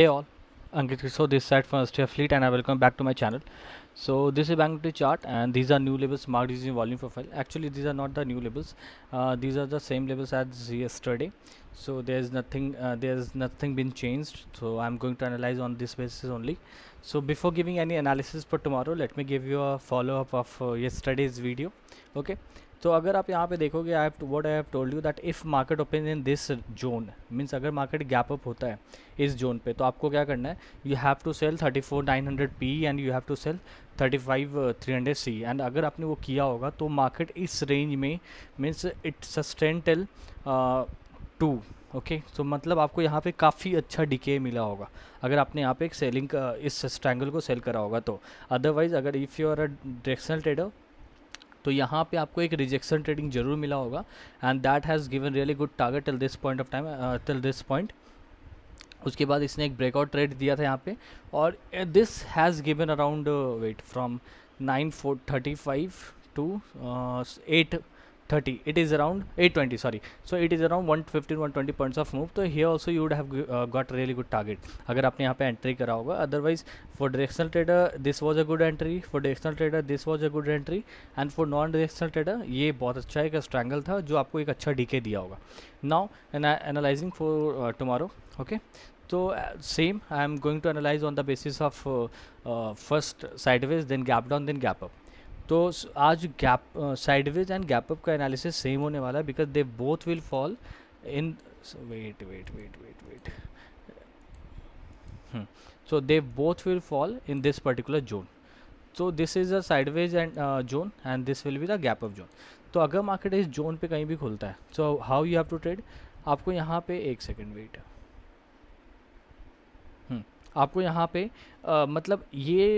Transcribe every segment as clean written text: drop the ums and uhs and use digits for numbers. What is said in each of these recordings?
Hey all, Ankit Kriso this side from Astria Fleet and I welcome back to my channel. So this is Bank Nifty chart and these are new levels marked using volume profile. Actually these are not the new levels, these are the same levels as yesterday. So there's nothing been changed. So I'm going to analyze on this basis only. So before giving any analysis for tomorrow, let me give you a follow up of yesterday's video. Okay. तो अगर आप यहाँ पे देखोगे I have told you that if market open in this zone means अगर market gap up होता है इस जोन पे तो आपको क्या करना है you have to sell 34,900 P and you have to sell 35,300 C and अगर आपने वो किया होगा तो मार्केट इस रेंज में means it sustain till 2 okay so मतलब आपको यहाँ पे काफ़ी अच्छा डिके मिला होगा अगर आपने यहाँ पे एक सेलिंग इस ट्रायंगल को सेल करा होगा तो अदरवाइज अगर if you are a directional trader तो यहाँ पे आपको एक रिजेक्शन ट्रेडिंग जरूर मिला होगा and that has given really good target till this point of time till this point उसके बाद इसने एक ब्रेकआउट ट्रेड दिया था यहाँ पे और this has given around wait from 9:35 to 8:30 it is around 8:20 sorry so it is around 115-120 points of move तो here also you would have got really good target अगर आपने यहाँ पे एंट्री करा होगा otherwise for directional trader this was a good entry for directional trader this was a good entry and for non directional trader ये बहुत अच्छा एक स्ट्रैंगल था जो आपको एक अच्छा डीके दिया होगा now analysing for tomorrow okay तो same I am going to analyse on the basis of first sideways then gap down then gap up तो आज gap sideways and gap up का एनालिसिस सेम होने वाला है because they both will fall in weight so they both will fall in this particular zone so this is a sideways and zone and this will be the gap up zone तो अगर market इस zone पे कहीं भी खुलता है so how you have to trade आपको यहाँ पे एक सेकेंड वेट आपको यहाँ पे मतलब ये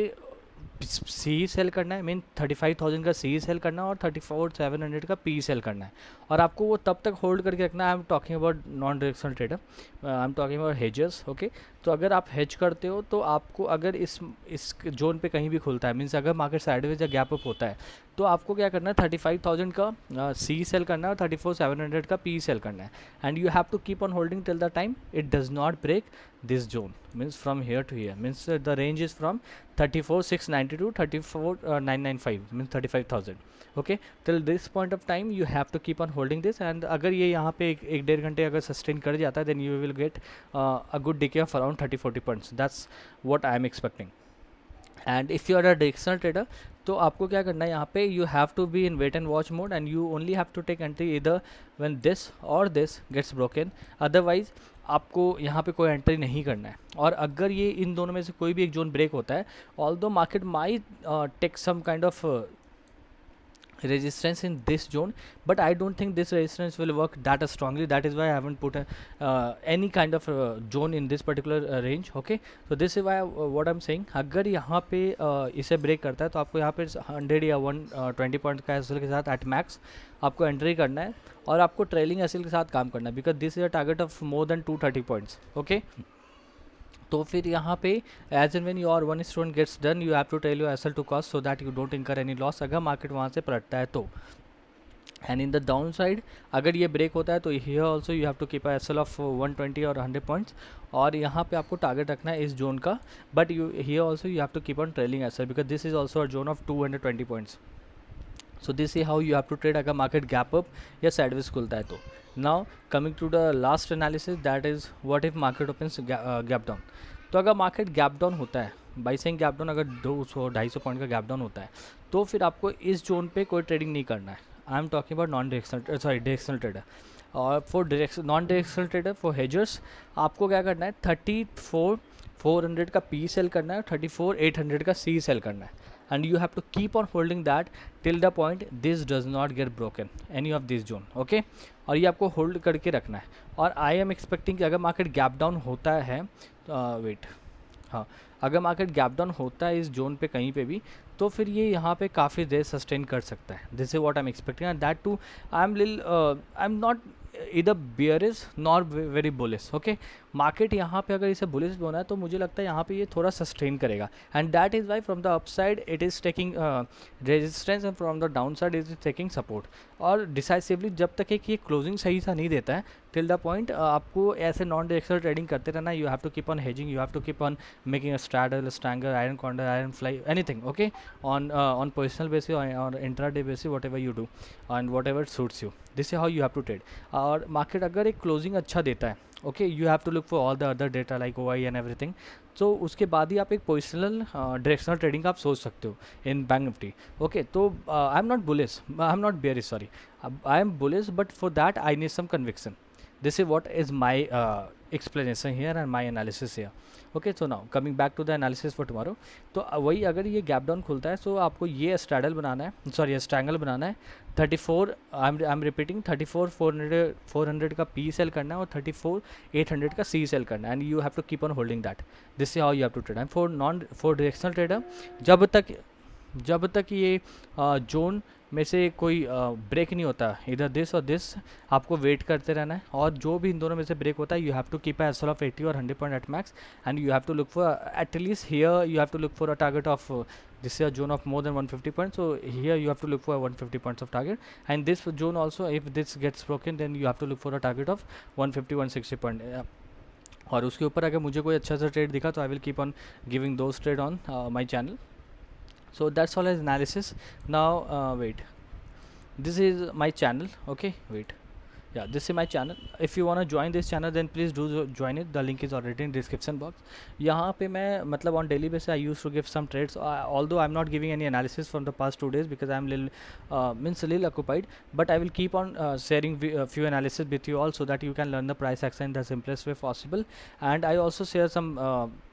सी सेल करना है मीन 35,000 का सी सेल करना है और 34,700 का पी सेल करना है और आपको वो तब तक होल्ड करके रखना है I am talking about non directional trader I am talking about hedgers okay तो अगर आप हेज करते हो तो आपको अगर इस जोन पे कहीं भी खुलता है मीन्स अगर मार्केट साइडवेज या गैप अप होता है तो आपको क्या करना है 35,000 का सी सेल करना है और 34,700 का पी सेल करना है and you have to keep on holding till the time it does not break this zone means from here to here means the range is from 34,690 to 34,995 means 35,000 okay till this point of time you have to keep on holding this and अगर ये यहाँ पे एक डेढ़ घंटे अगर sustain कर जाता है then you will get a good decay of around 30-40 points that's what I am expecting and if you are a directional trader तो आपको क्या करना है यहाँ पे you have to be in wait and watch mode and you only have to take entry इधर when this और this gets broken otherwise आपको यहाँ पे कोई एंट्री नहीं करना है और अगर ये इन दोनों में से कोई भी एक जोन ब्रेक होता है although market might take some kind of resistance in this zone but I don't think this resistance will work that strongly that is why I haven't put any kind of zone in this particular range okay so this is why what I'm saying अगर यहाँ पे इसे break करता है तो आपको यहाँ पे 100 या 120 पॉइंट का एसएल के साथ एट मैक्स आपको एंट्री करना है और आपको ट्रेलिंग एसएल के साथ काम करना है because this is a target of more than 230 points okay तो फिर यहाँ पे as and when your one student gets done you have to tell your SL to cost so that you don't incur any loss अगर market वहाँ से पलटता है तो and in the down side अगर ये ब्रेक होता है तो here also you have to keep SL of 120 और 100 पॉइंट्स और यहाँ पे आपको टारगेट रखना है इस जोन का but you here also you have to keep on trailing SL because this is also a zone of 220 points so this is how you have to trade अगर market gap up या sideways खुलता है तो now coming to the last analysis that is what if market opens gap down तो अगर market gap down होता है by saying gap down अगर 200-250 पॉइंट का गैप डाउन होता है तो फिर आपको इस जोन पे कोई ट्रेडिंग नहीं करना है I am talking about non directional sorry directional trader और for non directional trader for hedgers आपको क्या करना है 34,400 का पी सेल करना है 34,800 का सी सेल करना है and you have to keep on holding that till the point this does not get broken any of this zone okay और ये आपको होल्ड करके रखना है और आई एम एक्सपेक्टिंग कि अगर मार्केट गैप डाउन होता है वेट हाँ अगर मार्केट गैप डाउन होता है इस जोन पे कहीं पे भी तो फिर ये यहाँ पे काफ़ी देर सस्टेन कर सकता है this is what I am expecting and that too I am not either bearish nor very bullish okay market यहाँ पे अगर इसे बुलिश बोना है तो मुझे लगता है यहाँ पे ये थोड़ा सस्टेन करेगा, and that is why from the upside it is taking resistance and from the down side is taking support. और डिसाइसिवली जब तक एक ये क्लोजिंग सही सा नहीं देता है टिल द पॉइंट आपको ऐसे नॉन डायरेक्शनल ट्रेडिंग करते रहना। You have to keep on hedging, you have to keep on making a straddle, strangle, iron condor, iron fly, anything, okay, on personal basis or intraday basis, whatever you do and whatever suits you, this is how you have to trade। और market अगर एक closing अच्छा देता है, okay, you have to look for all the other data like OI and everything, तो उसके बाद ही आप एक पोजिशनल डायरेक्शनल ट्रेडिंग आप सोच सकते हो इन बैंक निफ्टी। ओके, तो I am not bullish, I am not bearish, sorry, I am bullish, but for that I need some conviction. This is what is my explanation here and my analysis here। okay, so now coming back to the analysis for tomorrow। तो वही अगर ये gap down खुलता है तो आपको ये straddle बनाना है, सॉरी स्ट्रैंगल बनाना है 34, आई एम रिपीटिंग 34,400 का पी सेल करना है और 34,800 का सी सेल करना है, and you have to keep on holding that. This is how you have to trade. And for directional trader जब तक ये जोन में से कोई ब्रेक नहीं होता इधर दिस और दिस, आपको वेट करते रहना है, और जो भी इन दोनों में से ब्रेक होता है you have to keep a SL of 80 और 100 point at max, and you have to look for at least here you have to look for a target of this is a zone of more than 150 points, so here you have to look for 150 points of target, and this zone also if this gets broken then you have to look for a target of 150 160 point। और उसके ऊपर अगर मुझे कोई अच्छा सा trade दिखा तो I will keep on giving those trade on my channel. So that's all as analysis now। Wait, this is my channel, okay, wait, yeah, this is my channel। if you want to join this channel then please do join it, the link is already in description box। यहाँ पे मैं मतलब on daily basis I used to give some trades, although I'm not giving any analysis from the past 2 days because I'm little occupied, but I will keep on sharing few analysis with you all so that you can learn the price action in the simplest way possible। and I also share some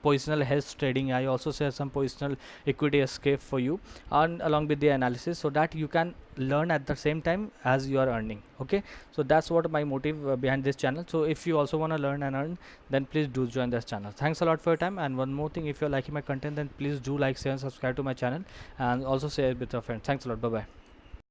positional hedge trading, I also share some positional equity escape for you and along with the analysis so that you can learn at the same time as you are earning। okay, so that's what my motive behind this channel। so if you also want to learn and earn then please do join this channel। thanks a lot for your time, and one more thing, if you're liking my content then please do like, share and subscribe to my channel, and also share it with your friends। thanks a lot, bye bye।